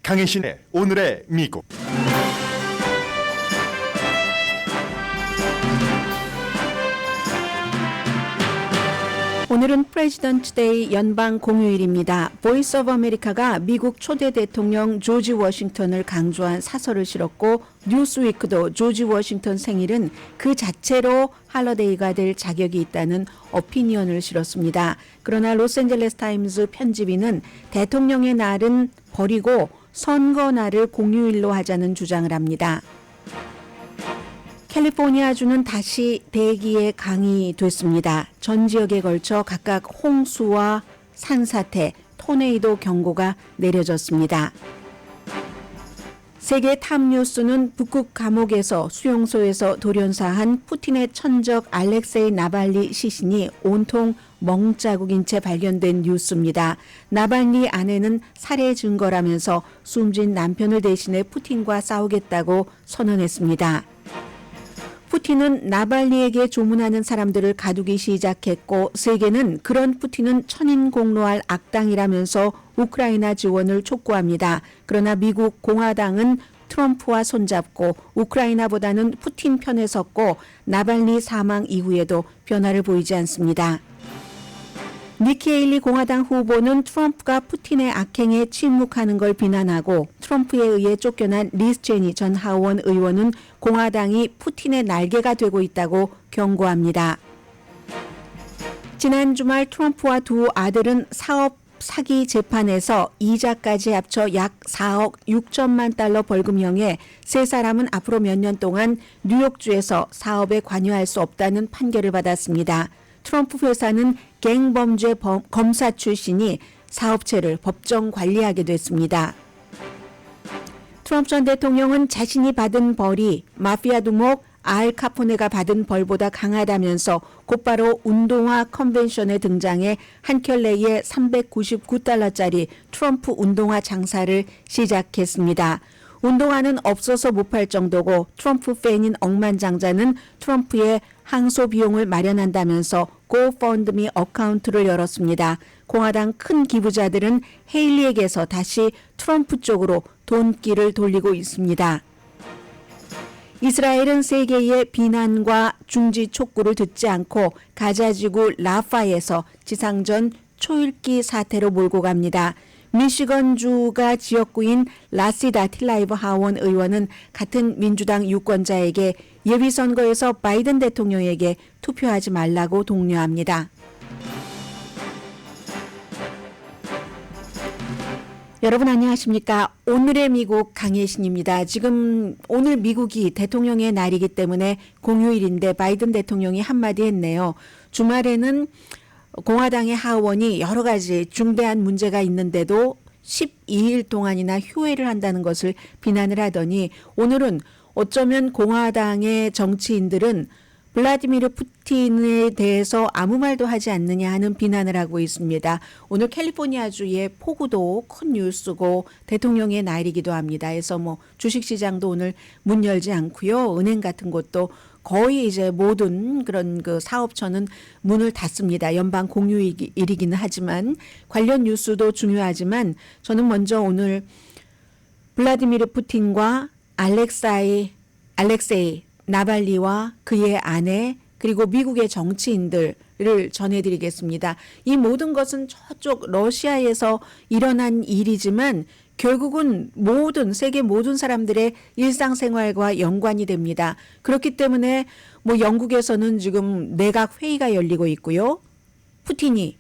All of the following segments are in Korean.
강혜신의 오늘의 미국. 오늘은 프레지던트 데이 연방 공휴일입니다. 보이스 오브 아메리카가 미국 초대 대통령 조지 워싱턴을 강조한 사설을 실었고 뉴스위크도 조지 워싱턴 생일은 그 자체로 할러데이가 될 자격이 있다는 오피니언을 실었습니다. 그러나 로스앤젤레스 타임즈 편집인은 대통령의 날은 버리고 선거 날을 공휴일로 하자는 주장을 합니다. 캘리포니아주는 다시 대기에 강이 됐습니다. 전 지역에 걸쳐 각각 홍수와 산사태, 토네이도 경고가 내려졌습니다. 세계 탑뉴스는 북극 감옥에서 수용소에서 돌연사한 푸틴의 천적 알렉세이 나발리 시신이 온통 멍자국인 채 발견된 뉴스입니다. 나발리 아내는 살해 증거라면서 숨진 남편을 대신해 푸틴과 싸우겠다고 선언했습니다. 푸틴은 나발리에게 조문하는 사람들을 가두기 시작했고 세계는 그런 푸틴은 천인공노할 악당이라면서 우크라이나 지원을 촉구합니다. 그러나 미국 공화당은 트럼프와 손잡고 우크라이나보다는 푸틴 편에 섰고 나발리 사망 이후에도 변화를 보이지 않습니다. 니키 헤일리 공화당 후보는 트럼프가 푸틴의 악행에 침묵하는 걸 비난하고 트럼프에 의해 쫓겨난 리스 체니 전 하원 의원은 공화당이 푸틴의 날개가 되고 있다고 경고합니다. 지난 주말 트럼프와 두 아들은 사업 사기 재판에서 이자까지 합쳐 약 4억 6천만 달러 벌금형에 세 사람은 앞으로 몇 년 동안 뉴욕주에서 사업에 관여할 수 없다는 판결을 받았습니다. 트럼프 회사는 갱범죄 검사 출신이 사업체를 법정 관리하게 됐습니다. 트럼프 전 대통령은 자신이 받은 벌이 마피아 두목 알 카포네가 받은 벌보다 강하다면서 곧바로 운동화 컨벤션에 등장해 한 켤레에 399달러짜리 트럼프 운동화 장사를 시작했습니다. 운동화는 없어서 못 팔 정도고 트럼프 팬인 억만장자는 트럼프의 항소 비용을 마련한다면서 고펀드미 어카운트를 열었습니다. 공화당 큰 기부자들은 헤일리에게서 다시 트럼프 쪽으로 돈길을 돌리고 있습니다. 이스라엘은 세계의 비난과 중지 촉구를 듣지 않고 가자지구 라파에서 지상전 초읽기 사태로 몰고 갑니다. 미시건주가 지역구인 라시다 틸라이브 하원 의원은 같은 민주당 유권자에게 예비선거에서 바이든 대통령에게 투표하지 말라고 독려합니다. 여러분 안녕하십니까? 오늘의 미국 강혜신입니다. 지금 오늘 미국이 대통령의 날이기 때문에 공휴일인데 바이든 대통령이 한마디 했네요. 주말에는 공화당의 하원이 여러 가지 중대한 문제가 있는데도 12일 동안이나 휴회를 한다는 것을 비난을 하더니 오늘은 어쩌면 공화당의 정치인들은 블라디미르 푸틴에 대해서 아무 말도 하지 않느냐 하는 비난을 하고 있습니다. 오늘 캘리포니아주의 폭우도 큰 뉴스고 대통령의 날이기도 합니다. 그래서 주식시장도 오늘 문 열지 않고요. 은행 같은 곳도 거의 이제 모든 그런 그 사업처는 문을 닫습니다. 연방 공휴일이기는 하지만 관련 뉴스도 중요하지만 저는 먼저 오늘 블라디미르 푸틴과 알렉세이 나발리와 그의 아내 그리고 미국의 정치인들을 전해드리겠습니다. 이 모든 것은 저쪽 러시아에서 일어난 일이지만 결국은 세계 모든 사람들의 일상생활과 연관이 됩니다. 그렇기 때문에 영국에서는 지금 내각 회의가 열리고 있고요. 푸틴이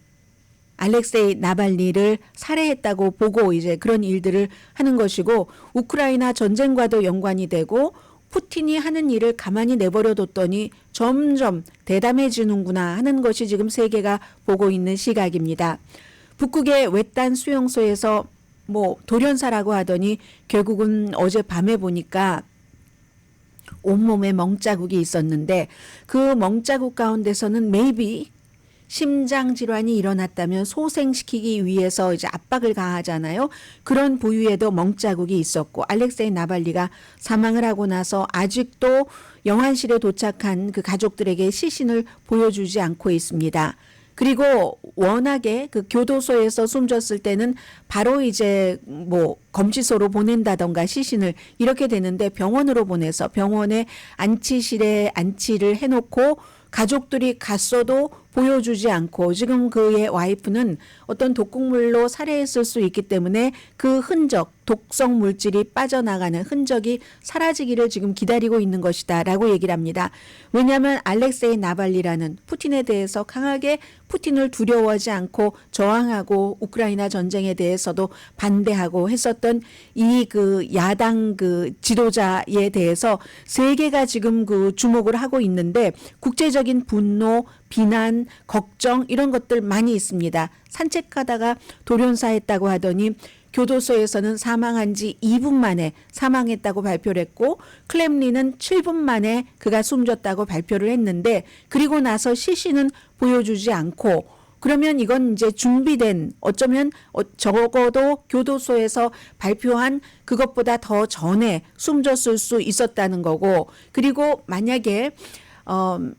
알렉세이 나발리를 살해했다고 보고 이제 그런 일들을 하는 것이고 우크라이나 전쟁과도 연관이 되고 푸틴이 하는 일을 가만히 내버려 뒀더니 점점 대담해지는구나 하는 것이 지금 세계가 보고 있는 시각입니다. 북극의 외딴 수용소에서 돌연사라고 하더니 결국은 어젯밤에 보니까 온몸에 멍자국이 있었는데 그 멍자국 가운데서는 maybe 심장 질환이 일어났다면 소생시키기 위해서 이제 압박을 가하잖아요. 그런 부위에도 멍자국이 있었고 알렉세이 나발리가 사망을 하고 나서 아직도 영안실에 도착한 그 가족들에게 시신을 보여주지 않고 있습니다. 그리고 워낙에 그 교도소에서 숨졌을 때는 바로 이제 뭐 검치소로 보낸다던가 시신을 이렇게 되는데 병원으로 보내서 병원에 안치실에 안치를 해놓고 가족들이 갔어도 보여주지 않고 지금 그의 와이프는 어떤 독극물로 살해했을 수 있기 때문에 그 흔적, 독성 물질이 빠져나가는 흔적이 사라지기를 지금 기다리고 있는 것이다 라고 얘기를 합니다. 왜냐하면 알렉세이 나발리라는 푸틴에 대해서 강하게 푸틴을 두려워하지 않고 저항하고 우크라이나 전쟁에 대해서도 반대하고 했었던 이 그 야당 그 지도자에 대해서 세계가 지금 그 주목을 하고 있는데 국제적인 분노, 비난, 걱정 이런 것들 많이 있습니다. 산책하다가 돌연사했다고 하더니 교도소에서는 사망한 지 2분 만에 사망했다고 발표를 했고 클렘린은 7분 만에 그가 숨졌다고 발표를 했는데 그리고 나서 시신은 보여주지 않고 그러면 이건 이제 준비된 어쩌면 적어도 교도소에서 발표한 그것보다 더 전에 숨졌을 수 있었다는 거고 그리고 만약에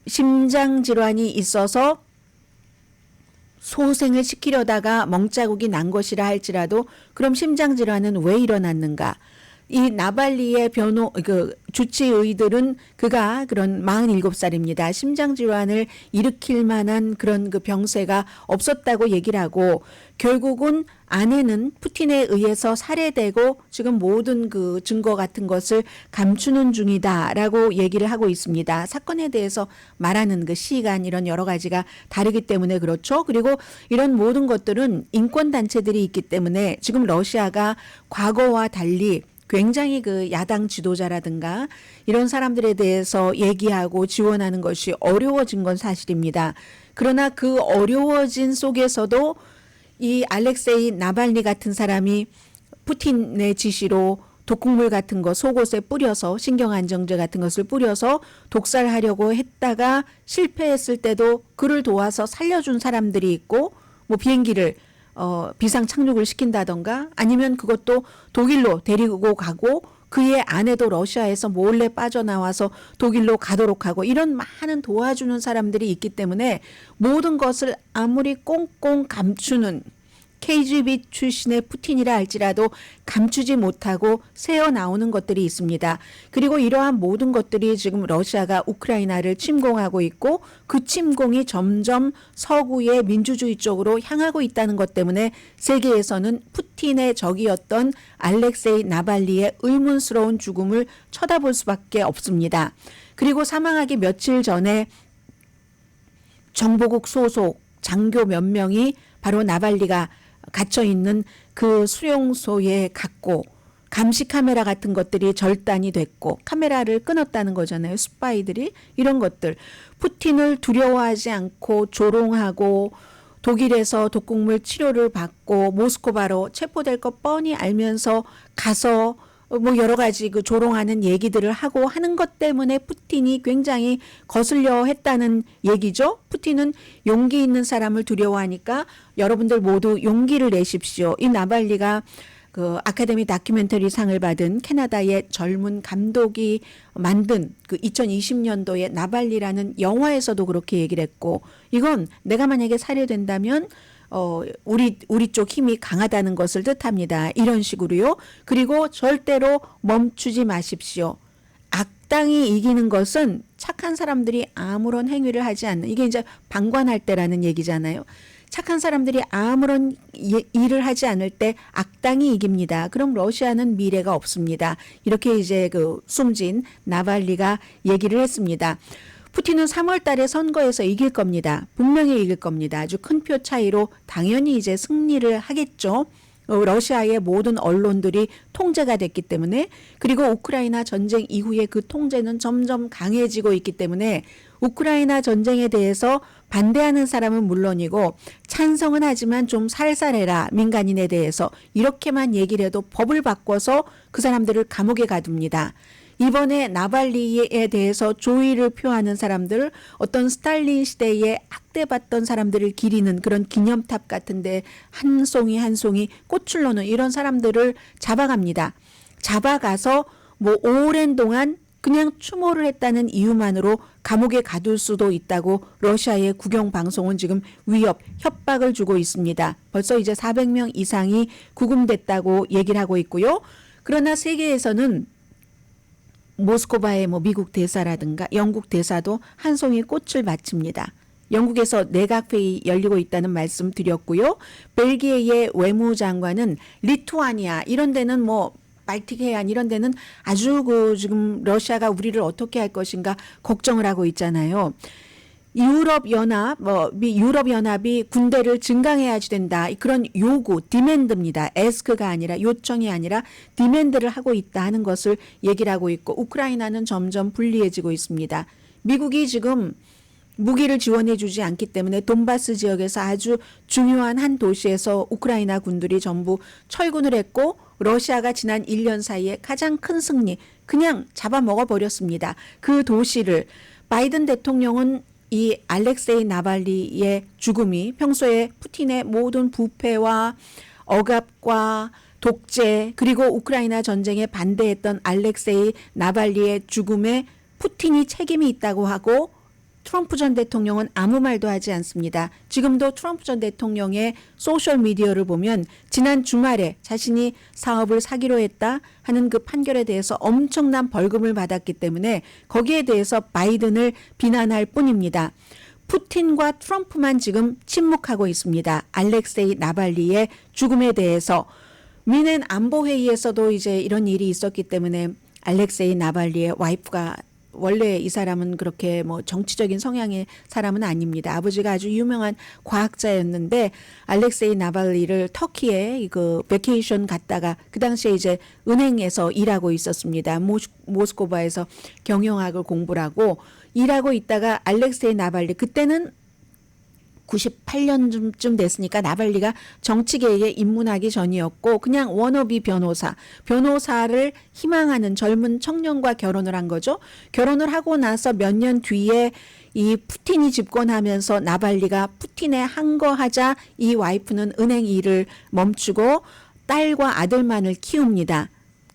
심장 질환이 있어서 소생을 시키려다가 멍자국이 난 것이라 할지라도 그럼 심장 질환은 왜 일어났는가? 이 나발리의 주치의들은 그가 그런 47살입니다. 심장 질환을 일으킬 만한 그런 그 병세가 없었다고 얘기를 하고 결국은 아내는 푸틴에 의해서 살해되고 지금 모든 그 증거 같은 것을 감추는 중이다라고 얘기를 하고 있습니다. 사건에 대해서 말하는 그 시간 이런 여러 가지가 다르기 때문에 그렇죠. 그리고 이런 모든 것들은 인권 단체들이 있기 때문에 지금 러시아가 과거와 달리 굉장히 그 야당 지도자라든가 이런 사람들에 대해서 얘기하고 지원하는 것이 어려워진 건 사실입니다. 그러나 그 어려워진 속에서도 이 알렉세이 나발리 같은 사람이 푸틴의 지시로 독극물 같은 거 속옷에 뿌려서 신경안정제 같은 것을 뿌려서 독살하려고 했다가 실패했을 때도 그를 도와서 살려준 사람들이 있고 뭐 비행기를 비상 착륙을 시킨다던가 아니면 그것도 독일로 데리고 가고 그의 아내도 러시아에서 몰래 빠져나와서 독일로 가도록 하고 이런 많은 도와주는 사람들이 있기 때문에 모든 것을 아무리 꽁꽁 감추는 KGB 출신의 푸틴이라 할지라도 감추지 못하고 새어나오는 것들이 있습니다. 그리고 이러한 모든 것들이 지금 러시아가 우크라이나를 침공하고 있고 그 침공이 점점 서구의 민주주의 쪽으로 향하고 있다는 것 때문에 세계에서는 푸틴의 적이었던 알렉세이 나발리의 의문스러운 죽음을 쳐다볼 수밖에 없습니다. 그리고 사망하기 며칠 전에 정보국 소속 장교 몇 명이 바로 나발리가 갇혀 있는 그 수용소에 갔고 감시 카메라 같은 것들이 절단이 됐고 카메라를 끊었다는 거잖아요. 스파이들이 이런 것들 푸틴을 두려워하지 않고 조롱하고 독일에서 독극물 치료를 받고 모스크바로 체포될 것 뻔히 알면서 가서 뭐 여러 가지 그 조롱하는 얘기들을 하고 하는 것 때문에 푸틴이 굉장히 거슬려 했다는 얘기죠. 푸틴은 용기 있는 사람을 두려워하니까 여러분들 모두 용기를 내십시오. 이 나발리가 그 아카데미 다큐멘터리 상을 받은 캐나다의 젊은 감독이 만든 그 2020년도에 나발리라는 영화에서도 그렇게 얘기를 했고 이건 내가 만약에 살해된다면 우리 쪽 힘이 강하다는 것을 뜻합니다. 이런 식으로요. 그리고 절대로 멈추지 마십시오. 악당이 이기는 것은 착한 사람들이 아무런 행위를 하지 않는 이게 이제 방관할 때라는 얘기잖아요. 착한 사람들이 아무런 일을 하지 않을 때 악당이 이깁니다. 그럼 러시아는 미래가 없습니다. 이렇게 이제 그 숨진 나발리가 얘기를 했습니다. 푸틴은 3월 달에 선거에서 이길 겁니다. 분명히 이길 겁니다. 아주 큰 표 차이로 당연히 이제 승리를 하겠죠. 러시아의 모든 언론들이 통제가 됐기 때문에 그리고 우크라이나 전쟁 이후에 그 통제는 점점 강해지고 있기 때문에 우크라이나 전쟁에 대해서 반대하는 사람은 물론이고 찬성은 하지만 좀 살살해라 민간인에 대해서 이렇게만 얘기를 해도 법을 바꿔서 그 사람들을 감옥에 가둡니다. 이번에 나발리에 대해서 조의를 표하는 사람들 어떤 스탈린 시대에 학대받던 사람들을 기리는 그런 기념탑 같은데 한 송이 한 송이 꽃을 놓는 이런 사람들을 잡아갑니다. 잡아가서 뭐 오랜 동안 그냥 추모를 했다는 이유만으로 감옥에 가둘 수도 있다고 러시아의 국영 방송은 지금 위협, 협박을 주고 있습니다. 벌써 이제 400명 이상이 구금됐다고 얘기를 하고 있고요. 그러나 세계에서는 모스크바의 미국 대사라든가 영국 대사도 한 송이 꽃을 바칩니다. 영국에서 내각회의 열리고 있다는 말씀 드렸고요. 벨기에의 외무장관은 리투아니아 이런 데는 발틱 해안 이런 데는 아주 지금 러시아가 우리를 어떻게 할 것인가 걱정을 하고 있잖아요. 유럽연합이 군대를 증강해야지 된다. 그런 요구, 디맨드입니다. 에스크가 아니라 요청이 아니라 디맨드를 하고 있다 하는 것을 얘기를 하고 있고 우크라이나는 점점 불리해지고 있습니다. 미국이 지금 무기를 지원해 주지 않기 때문에 돈바스 지역에서 아주 중요한 한 도시에서 우크라이나 군들이 전부 철군을 했고 러시아가 지난 1년 사이에 가장 큰 승리 그냥 잡아먹어 버렸습니다. 그 도시를 바이든 대통령은 이 알렉세이 나발리의 죽음이 평소에 푸틴의 모든 부패와 억압과 독재 그리고 우크라이나 전쟁에 반대했던 알렉세이 나발리의 죽음에 푸틴이 책임이 있다고 하고 트럼프 전 대통령은 아무 말도 하지 않습니다. 지금도 트럼프 전 대통령의 소셜미디어를 보면 지난 주말에 자신이 사업을 사기로 했다 하는 그 판결에 대해서 엄청난 벌금을 받았기 때문에 거기에 대해서 바이든을 비난할 뿐입니다. 푸틴과 트럼프만 지금 침묵하고 있습니다. 알렉세이 나발리의 죽음에 대해서 미넨 안보회의에서도 이제 이런 일이 있었기 때문에 알렉세이 나발리의 와이프가 원래 이 사람은 그렇게 정치적인 성향의 사람은 아닙니다. 아버지가 아주 유명한 과학자였는데 알렉세이 나발리를 터키에 그 베케이션 갔다가 그 당시에 이제 은행에서 일하고 있었습니다. 모스크바에서 경영학을 공부를 하고 일하고 있다가 알렉세이 나발리 그때는 98년쯤 됐으니까 나발리가 정치계에 입문하기 전이었고 그냥 워너비 변호사를 희망하는 젊은 청년과 결혼을 한 거죠. 결혼을 하고 나서 몇 년 뒤에 이 푸틴이 집권하면서 나발리가 푸틴에 항거하자 이 와이프는 은행 일을 멈추고 딸과 아들만을 키웁니다.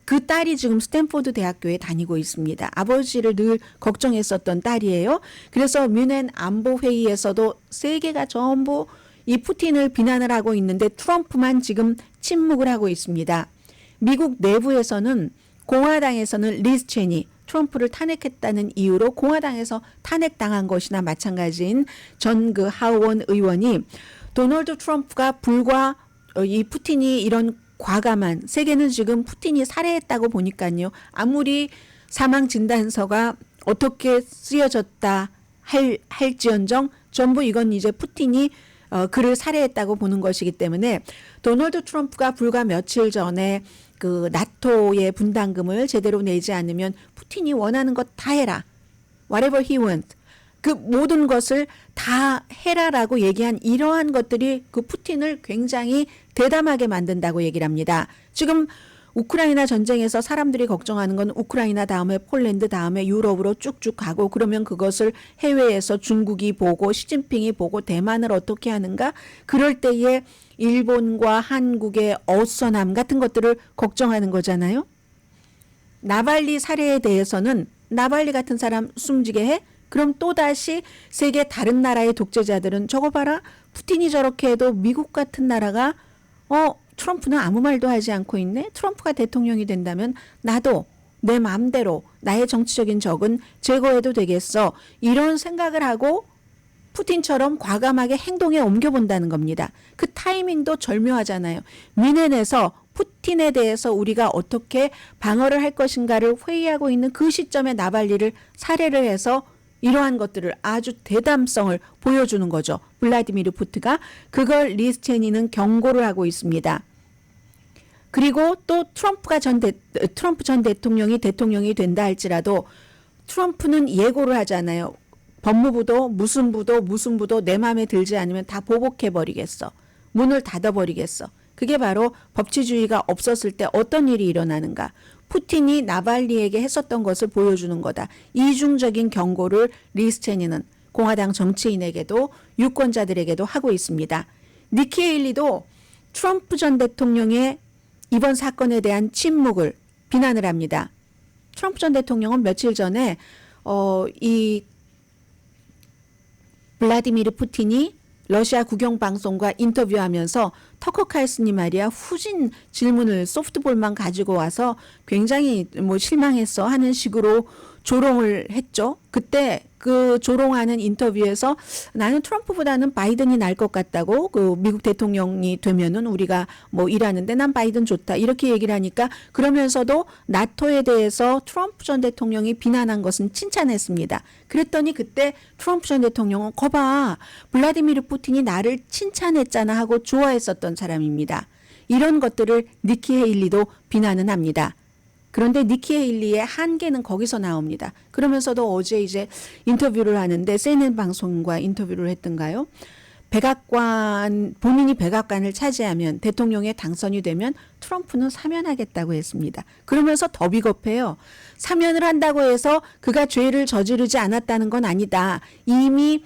그 딸이 지금 스탠포드 대학교에 다니고 있습니다. 아버지를 늘 걱정했었던 딸이에요. 그래서 뮌헨 안보회의에서도 세계가 전부 이 푸틴을 비난을 하고 있는데 트럼프만 지금 침묵을 하고 있습니다. 미국 내부에서는 공화당에서는 리즈 체니 트럼프를 탄핵했다는 이유로 공화당에서 탄핵당한 것이나 마찬가지인 전 그 하원 의원이 도널드 트럼프가 불과 이 푸틴이 이런 과감한 세계는 지금 푸틴이 살해했다고 보니까요. 아무리 사망 진단서가 어떻게 쓰여졌다 할지언정 전부 이건 이제 푸틴이 그를 살해했다고 보는 것이기 때문에 도널드 트럼프가 불과 며칠 전에 그 나토의 분담금을 제대로 내지 않으면 푸틴이 원하는 것 다 해라. Whatever he wants. 그 모든 것을 다 해라라고 얘기한 이러한 것들이 그 푸틴을 굉장히 대담하게 만든다고 얘기를 합니다. 지금 우크라이나 전쟁에서 사람들이 걱정하는 건 우크라이나 다음에 폴란드 다음에 유럽으로 쭉쭉 가고 그러면 그것을 해외에서 중국이 보고 시진핑이 보고 대만을 어떻게 하는가? 그럴 때에 일본과 한국의 어수선함 같은 것들을 걱정하는 거잖아요. 나발리 살해에 대해서는 나발리 같은 사람 숨지게 해? 그럼 또다시 세계 다른 나라의 독재자들은 저거 봐라. 푸틴이 저렇게 해도 미국 같은 나라가 트럼프는 아무 말도 하지 않고 있네. 트럼프가 대통령이 된다면 나도 내 마음대로 나의 정치적인 적은 제거해도 되겠어. 이런 생각을 하고 푸틴처럼 과감하게 행동에 옮겨본다는 겁니다. 그 타이밍도 절묘하잖아요. 뮌헨에서 푸틴에 대해서 우리가 어떻게 방어를 할 것인가를 회의하고 있는 그 시점에 나발리를 살해를 해서 이러한 것들을 아주 대담성을 보여주는 거죠. 블라디미르 푸틴가 그걸 리즈 체니는 경고를 하고 있습니다. 그리고 또 트럼프 전 대통령이 된다 할지라도 트럼프는 예고를 하잖아요. 법무부도 무슨 부도 내 마음에 들지 않으면 다 보복해버리겠어. 문을 닫아버리겠어. 그게 바로 법치주의가 없었을 때 어떤 일이 일어나는가. 푸틴이 나발리에게 했었던 것을 보여주는 거다. 이중적인 경고를 리즈 체니는 공화당 정치인에게도 유권자들에게도 하고 있습니다. 니키 헤일리도 트럼프 전 대통령의 이번 사건에 대한 침묵을 비난을 합니다. 트럼프 전 대통령은 며칠 전에 이 블라디미르 푸틴이 러시아 국영방송과 인터뷰하면서 터커 칼슨이 말이야 후진 질문을 소프트볼만 가지고 와서 굉장히 뭐 실망했어 하는 식으로 조롱을 했죠. 그때 그 조롱하는 인터뷰에서 나는 트럼프보다는 바이든이 나을 것 같다고, 그 미국 대통령이 되면은 우리가 뭐 일하는데 난 바이든 좋다 이렇게 얘기를 하니까, 그러면서도 나토에 대해서 트럼프 전 대통령이 비난한 것은 칭찬했습니다. 그랬더니 그때 트럼프 전 대통령은 거봐 블라디미르 푸틴이 나를 칭찬했잖아 하고 좋아했었던 사람입니다. 이런 것들을 니키 헤일리도 비난은 합니다. 그런데 니키 헤일리의 한계는 거기서 나옵니다. 그러면서도 어제 이제 인터뷰를 하는데 CNN 방송과 인터뷰를 했던가요? 본인이 백악관을 차지하면, 대통령에 당선이 되면 트럼프는 사면하겠다고 했습니다. 그러면서 더 비겁해요. 사면을 한다고 해서 그가 죄를 저지르지 않았다는 건 아니다. 이미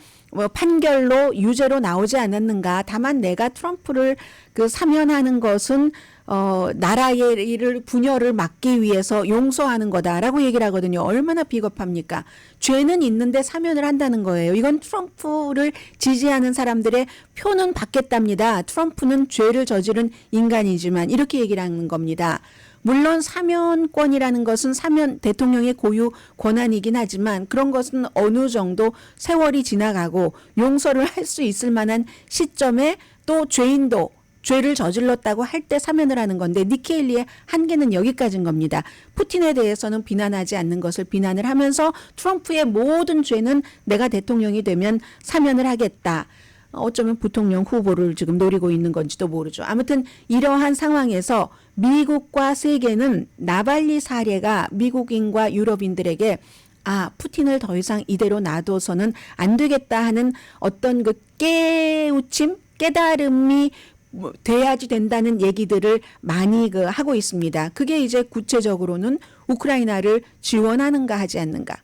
판결로 유죄로 나오지 않았는가. 다만 내가 트럼프를 사면하는 것은 나라의 일을 분열을 막기 위해서 용서하는 거다라고 얘기를 하거든요. 얼마나 비겁합니까? 죄는 있는데 사면을 한다는 거예요. 이건 트럼프를 지지하는 사람들의 표는 받겠답니다. 트럼프는 죄를 저지른 인간이지만 이렇게 얘기를 하는 겁니다. 물론 사면권이라는 것은 대통령의 고유 권한이긴 하지만 그런 것은 어느 정도 세월이 지나가고 용서를 할 수 있을 만한 시점에 또 죄인도 죄를 저질렀다고 할 때 사면을 하는 건데, 니키 헤일리의 한계는 여기까지인 겁니다. 푸틴에 대해서는 비난하지 않는 것을 비난을 하면서 트럼프의 모든 죄는 내가 대통령이 되면 사면을 하겠다. 어쩌면 부통령 후보를 지금 노리고 있는 건지도 모르죠. 아무튼 이러한 상황에서 미국과 세계는 나발리 사례가 미국인과 유럽인들에게 푸틴을 더 이상 이대로 놔둬서는 안 되겠다 하는 어떤 그 깨달음이 돼야지 된다는 얘기들을 많이 하고 있습니다. 그게 이제 구체적으로는 우크라이나를 지원하는가 하지 않는가.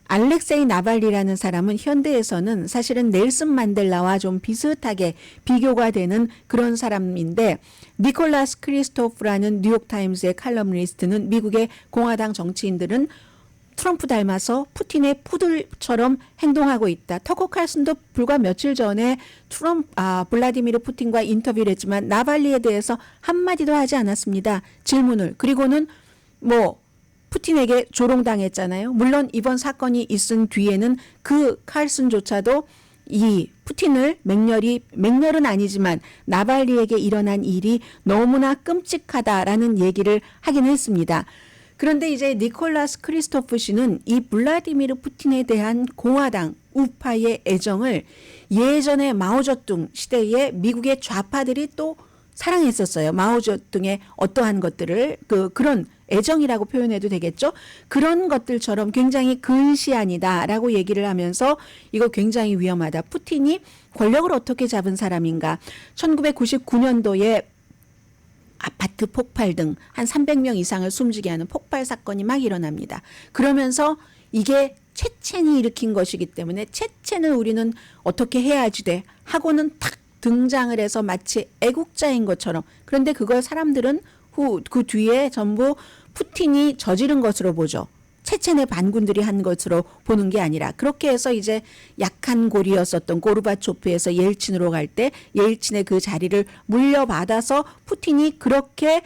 알렉세이 나발리라는 사람은 현대에서는 사실은 넬슨 만델라와 좀 비슷하게 비교가 되는 그런 사람인데, 니콜라스 크리스토프라는 뉴욕타임스의 칼럼니스트는 미국의 공화당 정치인들은 트럼프 닮아서 푸틴의 푸들처럼 행동하고 있다. 터커 칼슨도 불과 며칠 전에 블라디미르 푸틴과 인터뷰를 했지만 나발리에 대해서 한마디도 하지 않았습니다. 질문을. 그리고는 푸틴에게 조롱당했잖아요. 물론 이번 사건이 있은 뒤에는 그 칼슨조차도 이 푸틴을 맹렬은 아니지만 나발리에게 일어난 일이 너무나 끔찍하다라는 얘기를 하긴 했습니다. 그런데 이제 니콜라스 크리스토프 씨는 이 블라디미르 푸틴에 대한 공화당 우파의 애정을 예전에 마오쩌둥 시대에 미국의 좌파들이 또 사랑했었어요. 마오쩌둥의 어떠한 것들을 그런 애정이라고 표현해도 되겠죠. 그런 것들처럼 굉장히 근시안이다라고 얘기를 하면서 이거 굉장히 위험하다. 푸틴이 권력을 어떻게 잡은 사람인가. 1999년도에 아파트 폭발 등 한 300명 이상을 숨지게 하는 폭발 사건이 막 일어납니다. 그러면서 이게 체첸이 일으킨 것이기 때문에 체첸을 우리는 어떻게 해야지 돼 하고는 탁 등장을 해서 마치 애국자인 것처럼. 그런데 그걸 사람들은 그 뒤에 전부 푸틴이 저지른 것으로 보죠. 체첸의 반군들이 한 것으로 보는 게 아니라, 그렇게 해서 이제 약한 고리였었던 고르바초프에서 옐친으로 갈 때 옐친의 그 자리를 물려받아서 푸틴이 그렇게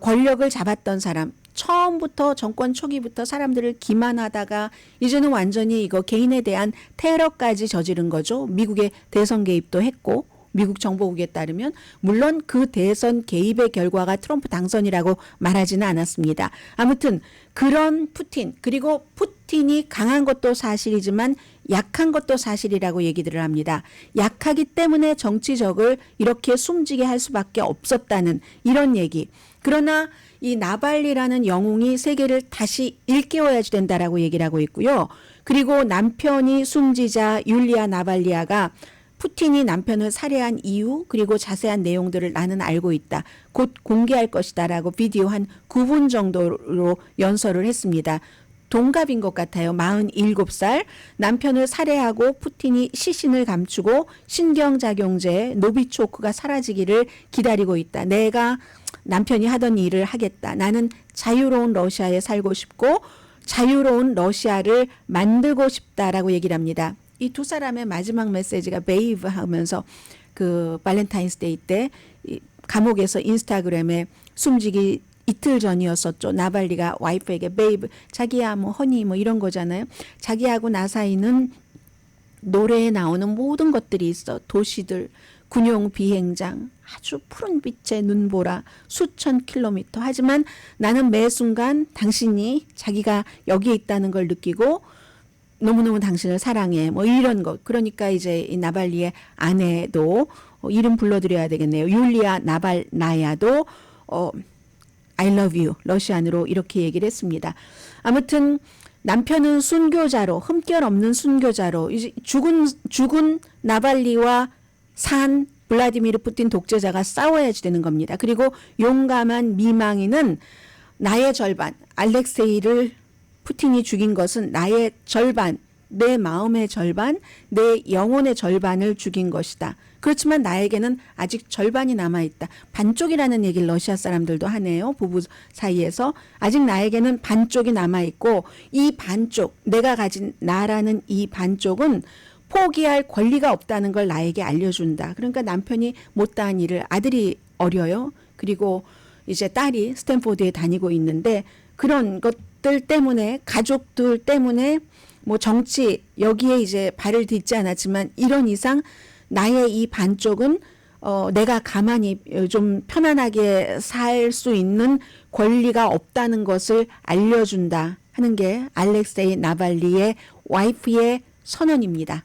권력을 잡았던 사람, 처음부터 정권 초기부터 사람들을 기만하다가 이제는 완전히 이거 개인에 대한 테러까지 저지른 거죠. 미국의 대선 개입도 했고, 미국 정보국에 따르면 물론 그 대선 개입의 결과가 트럼프 당선이라고 말하지는 않았습니다. 아무튼 그런 푸틴, 그리고 푸틴이 강한 것도 사실이지만 약한 것도 사실이라고 얘기들을 합니다. 약하기 때문에 정치적을 이렇게 숨지게 할 수밖에 없었다는 이런 얘기. 그러나 이 나발리라는 영웅이 세계를 다시 일깨워야지 된다라고 얘기를 하고 있고요. 그리고 남편이 숨지자 율리아 나발리아가 푸틴이 남편을 살해한 이유 그리고 자세한 내용들을 나는 알고 있다. 곧 공개할 것이다라고 비디오 한 9분 정도로 연설을 했습니다. 동갑인 것 같아요. 47살. 남편을 살해하고 푸틴이 시신을 감추고 신경작용제 노비초크가 사라지기를 기다리고 있다. 내가 남편이 하던 일을 하겠다. 나는 자유로운 러시아에 살고 싶고 자유로운 러시아를 만들고 싶다라고 얘기를 합니다. 이 두 사람의 마지막 메시지가 베이브 하면서 그 발렌타인스데이 때 감옥에서 인스타그램에 숨지기 이틀 전이었었죠. 나발리가 와이프에게 베이브, 자기야 뭐 허니 뭐 이런 거잖아요. 자기하고 나 사이는 노래에 나오는 모든 것들이 있어. 도시들, 군용 비행장, 아주 푸른 빛의 눈보라, 수천 킬로미터. 하지만 나는 매 순간 당신이 자기가 여기에 있다는 걸 느끼고 너무너무 당신을 사랑해. 뭐 이런 것. 그러니까 이제 이 나발리의 아내도 이름 불러드려야 되겠네요. 율리아 나발나야도 I love you 러시아어로 이렇게 얘기를 했습니다. 아무튼 남편은 순교자로, 흠결 없는 순교자로, 이제 죽은 나발리와 산 블라디미르 푸틴 독재자가 싸워야지 되는 겁니다. 그리고 용감한 미망인은 나의 절반, 알렉세이를 푸틴이 죽인 것은 나의 절반, 내 마음의 절반, 내 영혼의 절반을 죽인 것이다. 그렇지만 나에게는 아직 절반이 남아있다. 반쪽이라는 얘기를 러시아 사람들도 하네요. 부부 사이에서. 아직 나에게는 반쪽이 남아있고 이 반쪽, 내가 가진 나라는 이 반쪽은 포기할 권리가 없다는 걸 나에게 알려준다. 그러니까 남편이 못다한 일을, 아들이 어려요. 그리고 이제 딸이 스탠포드에 다니고 있는데 그런 것들 때문에, 가족들 때문에 뭐 정치 여기에 이제 발을 딛지 않았지만 이런 이상 나의 이 반쪽은 내가 가만히 좀 편안하게 살 수 있는 권리가 없다는 것을 알려준다 하는 게 알렉세이 나발리의 와이프의 선언입니다.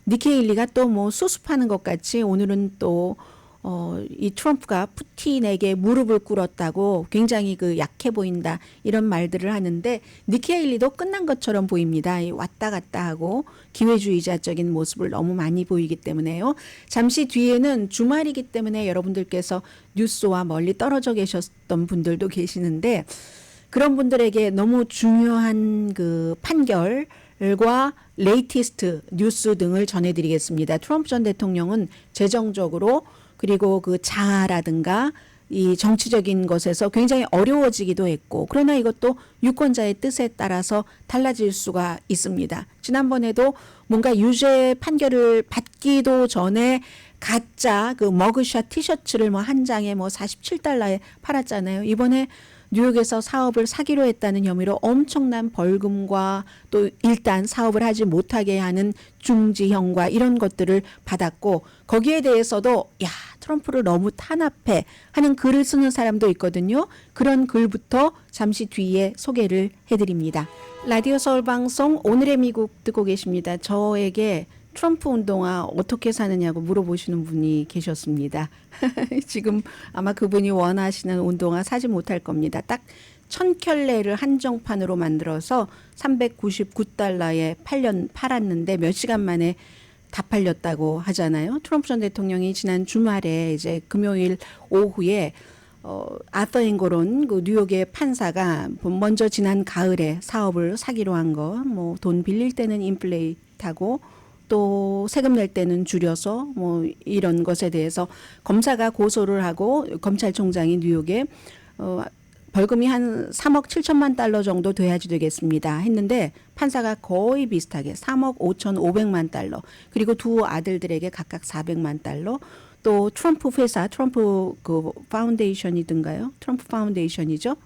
니케일리가 또 뭐 수습하는 것 같이 오늘은 또 이 트럼프가 푸틴에게 무릎을 꿇었다고 굉장히 그 약해 보인다 이런 말들을 하는데 니케일리도 끝난 것처럼 보입니다. 왔다 갔다 하고 기회주의자적인 모습을 너무 많이 보이기 때문에요. 잠시 뒤에는 주말이기 때문에 여러분들께서 뉴스와 멀리 떨어져 계셨던 분들도 계시는데 그런 분들에게 너무 중요한 그 판결과 레이티스트 뉴스 등을 전해드리겠습니다. 트럼프 전 대통령은 재정적으로 그리고 그 자아라든가 이 정치적인 것에서 굉장히 어려워지기도 했고 그러나 이것도 유권자의 뜻에 따라서 달라질 수가 있습니다. 지난번에도 뭔가 유죄 판결을 받기도 전에 가짜 그 머그샷 티셔츠를 뭐 한 장에 뭐 47달러에 팔았잖아요. 이번에 뉴욕에서 사업을 사기로 했다는 혐의로 엄청난 벌금과 또 일단 사업을 하지 못하게 하는 중지형과 이런 것들을 받았고 거기에 대해서도 야 트럼프를 너무 탄압해 하는 글을 쓰는 사람도 있거든요. 그런 글부터 잠시 뒤에 소개를 해드립니다. 라디오 서울 방송 오늘의 미국 듣고 계십니다. 저에게 트럼프 운동화 어떻게 사느냐고 물어보시는 분이 계셨습니다. 지금 아마 그분이 원하시는 운동화 사지 못할 겁니다. 딱 1000켤레를 한정판으로 만들어서 399달러에 팔았는데 몇 시간 만에 다 팔렸다고 하잖아요. 트럼프 전 대통령이 지난 주말에 이제 금요일 오후에 아서 앵거론 그 뉴욕의 판사가 먼저 지난 가을에 사업을 사기로 한 거, 뭐 돈 빌릴 때는 인플레이트하고 또 세금 낼 때는 줄여서 뭐 이런 것에 대해서 검사가 고소를 하고 검찰총장이 뉴욕에 벌금이 한 3억 7천만 달러 정도 돼야지 되겠습니다 했는데 판사가 거의 비슷하게 3억 5,500만 달러 그리고 두 아들들에게 각각 400만 달러 또 트럼프 회사 트럼프 그 파운데이션이든가요? 트럼프 파운데이션이죠.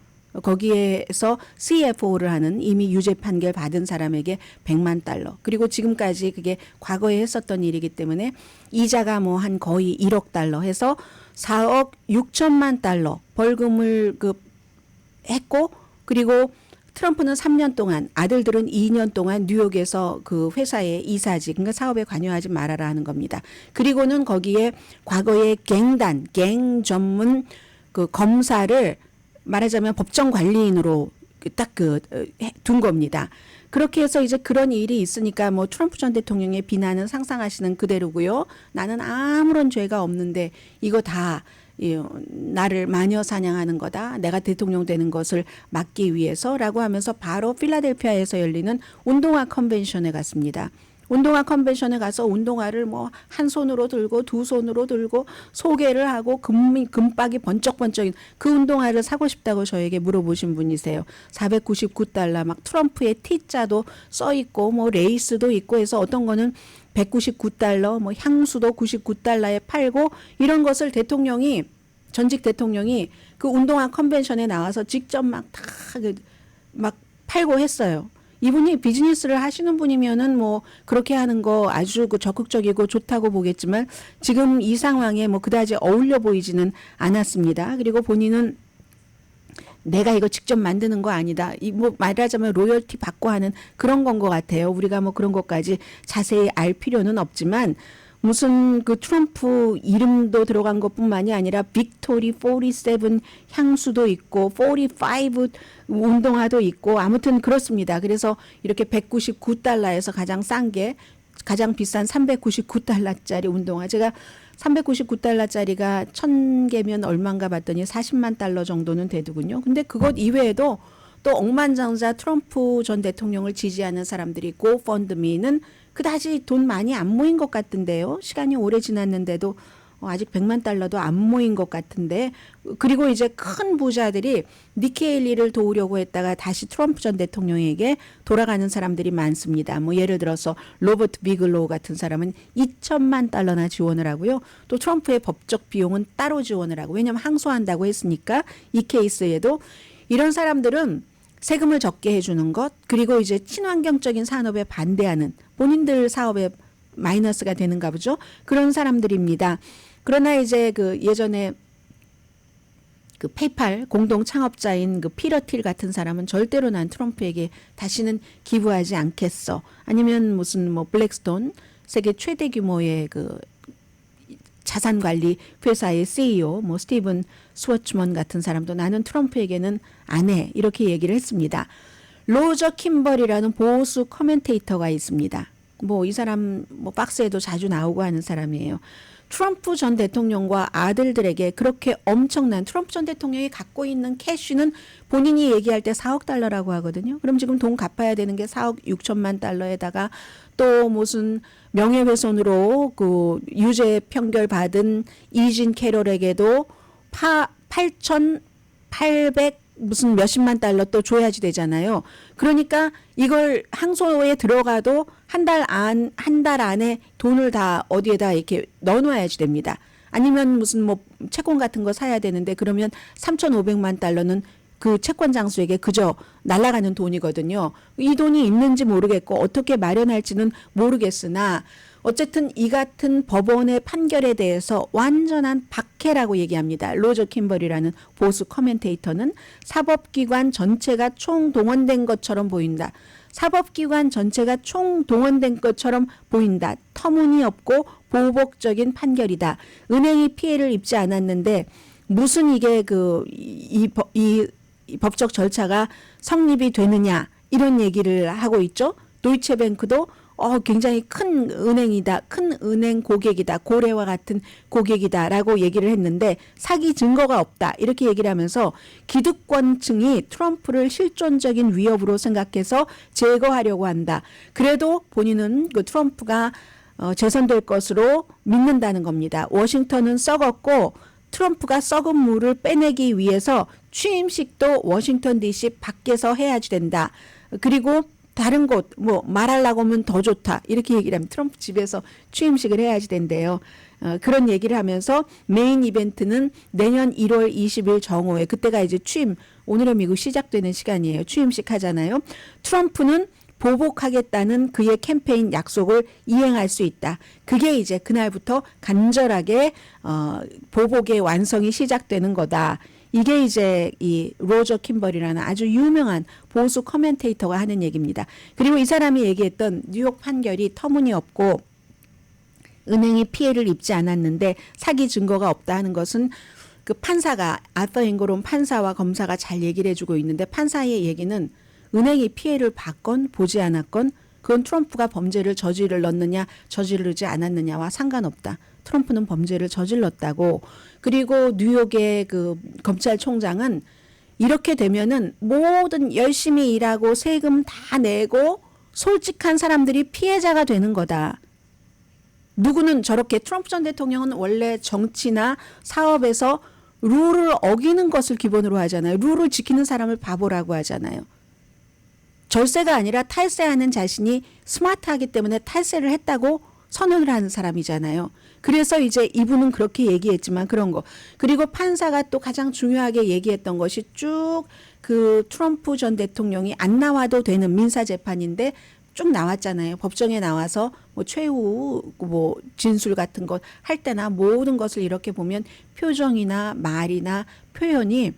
거기에서 CFO를 하는 이미 유죄 판결 받은 사람에게 100만 달러. 그리고 지금까지 그게 과거에 했었던 일이기 때문에 이자가 뭐 한 거의 1억 달러 해서 4억 6천만 달러 벌금을 했고 그리고 트럼프는 3년 동안 아들들은 2년 동안 뉴욕에서 그 회사의 이사직 그러니까 사업에 관여하지 말아라 하는 겁니다. 그리고는 거기에 과거의 갱 전문 그 검사를 말하자면 법정 관리인으로 딱 둔 겁니다. 그렇게 해서 이제 그런 일이 있으니까 뭐 트럼프 전 대통령의 비난은 상상하시는 그대로고요. 나는 아무런 죄가 없는데 이거 다 나를 마녀 사냥하는 거다. 내가 대통령 되는 것을 막기 위해서라고 하면서 바로 필라델피아에서 열리는 운동화 컨벤션에 갔습니다. 운동화 컨벤션에 가서 운동화를 뭐 한 손으로 들고 두 손으로 들고 소개를 하고 금박이 번쩍번쩍인 그 운동화를 사고 싶다고 저에게 물어보신 분이세요. 499달러 막 트럼프의 T자도 써 있고 뭐 레이스도 있고 해서 어떤 거는 199달러 뭐 향수도 99달러에 팔고 이런 것을 대통령이 전직 대통령이 그 운동화 컨벤션에 나와서 직접 막 다 막 팔고 했어요. 이분이 비즈니스를 하시는 분이면은 뭐 그렇게 하는 거 아주 그 적극적이고 좋다고 보겠지만 지금 이 상황에 뭐 그다지 어울려 보이지는 않았습니다. 그리고 본인은 내가 이거 직접 만드는 거 아니다. 이 뭐 말하자면 로열티 받고 하는 그런 건 것 같아요. 우리가 뭐 그런 것까지 자세히 알 필요는 없지만 무슨 그 트럼프 이름도 들어간 것뿐만이 아니라 빅토리 47 향수도 있고 45 운동화도 있고 아무튼 그렇습니다. 그래서 이렇게 199달러에서 가장 싼 게 가장 비싼 399달러짜리 운동화. 제가 399달러짜리가 1000개면 얼마인가 봤더니 40만 달러 정도는 되더군요. 근데 그것 이외에도 또 억만장자 트럼프 전 대통령을 지지하는 사람들이 고펀드미는 그다지 돈 많이 안 모인 것 같은데요. 시간이 오래 지났는데도 아직 100만 달러도 안 모인 것 같은데 그리고 이제 큰 부자들이 니케일리를 도우려고 했다가 다시 트럼프 전 대통령에게 돌아가는 사람들이 많습니다. 뭐 예를 들어서 로버트 비글로우 같은 사람은 2천만 달러나 지원을 하고요. 또 트럼프의 법적 비용은 따로 지원을 하고 왜냐하면 항소한다고 했으니까 이 케이스에도 이런 사람들은 세금을 적게 해주는 것 그리고 이제 친환경적인 산업에 반대하는 본인들 사업에 마이너스가 되는가 보죠. 그런 사람들입니다. 그러나 이제 그 예전에 그 페이팔 공동 창업자인 그 피터 틸 같은 사람은 절대로 난 트럼프에게 다시는 기부하지 않겠어. 아니면 무슨 뭐 블랙스톤 세계 최대 규모의 그 자산 관리 회사의 CEO 뭐 스티븐 스워츠먼 같은 사람도 나는 트럼프에게는 안 해. 이렇게 얘기를 했습니다. 로저 킴벌이라는 보수 커멘테이터가 있습니다. 뭐 이 사람 뭐 박스에도 자주 나오고 하는 사람이에요. 트럼프 전 대통령과 아들들에게 그렇게 엄청난 트럼프 전 대통령이 갖고 있는 캐시는 본인이 얘기할 때 4억 달러라고 하거든요. 그럼 지금 돈 갚아야 되는 게 4억 6천만 달러에다가 또 무슨 명예훼손으로 그 유죄 판결 받은 이진 캐롤에게도 8,800 무슨 몇십만 달러 또 줘야지 되잖아요. 그러니까 이걸 항소에 들어가도 한 달 안에 돈을 다 어디에다 이렇게 넣어놔야지 됩니다. 아니면 무슨 뭐 채권 같은 거 사야 되는데 그러면 3,500만 달러는 그 채권 장수에게 그저 날아가는 돈이거든요. 이 돈이 있는지 모르겠고 어떻게 마련할지는 모르겠으나 어쨌든 이 같은 법원의 판결에 대해서 완전한 박해라고 얘기합니다. 로저 킴벌이라는 보수 커멘테이터는 사법기관 전체가 총동원된 것처럼 보인다. 사법기관 전체가 총동원된 것처럼 보인다. 터무니없고 보복적인 판결이다. 은행이 피해를 입지 않았는데 무슨 이게 이 법적 절차가 성립이 되느냐 이런 얘기를 하고 있죠. 도이체뱅크도 굉장히 큰 은행이다. 큰 은행 고객이다. 고래와 같은 고객이다라고 얘기를 했는데 사기 증거가 없다. 이렇게 얘기를 하면서 기득권층이 트럼프를 실존적인 위협으로 생각해서 제거하려고 한다. 그래도 본인은 그 트럼프가 재선될 것으로 믿는다는 겁니다. 워싱턴은 썩었고 트럼프가 썩은 물을 빼내기 위해서 취임식도 워싱턴 DC 밖에서 해야지 된다. 그리고 다른 곳 뭐 말하려고 하면 더 좋다 이렇게 얘기를 하면 트럼프 집에서 취임식을 해야지 된대요. 그런 얘기를 하면서 메인 이벤트는 내년 1월 20일 정오에 그때가 이제 오늘의 미국 시작되는 시간이에요. 취임식 하잖아요. 트럼프는 보복하겠다는 그의 캠페인 약속을 이행할 수 있다. 그게 이제 그날부터 간절하게 보복의 완성이 시작되는 거다. 이게 이제 이 로저 킴벌이라는 아주 유명한 보수 커멘테이터가 하는 얘기입니다. 그리고 이 사람이 얘기했던 뉴욕 판결이 터무니없고 은행이 피해를 입지 않았는데 사기 증거가 없다 하는 것은 그 판사가 아서 앵거론 판사와 검사가 잘 얘기를 해주고 있는데 판사의 얘기는 은행이 피해를 받건 보지 않았건 그건 트럼프가 범죄를 저지르느냐 저지르지 않았느냐와 상관없다. 트럼프는 범죄를 저질렀다고. 그리고 뉴욕의 그 검찰총장은 이렇게 되면은 모든 열심히 일하고 세금 다 내고 솔직한 사람들이 피해자가 되는 거다. 누구는 저렇게 트럼프 전 대통령은 원래 정치나 사업에서 룰을 어기는 것을 기본으로 하잖아요. 룰을 지키는 사람을 바보라고 하잖아요. 절세가 아니라 탈세하는 자신이 스마트하기 때문에 탈세를 했다고 선언을 하는 사람이잖아요. 그래서 이제 이분은 그렇게 얘기했지만 그런 거. 그리고 판사가 또 가장 중요하게 얘기했던 것이 쭉 그 트럼프 전 대통령이 안 나와도 되는 민사 재판인데 쭉 나왔잖아요. 법정에 나와서 뭐 최후 뭐 진술 같은 것 할 때나 모든 것을 이렇게 보면 표정이나 말이나 표현이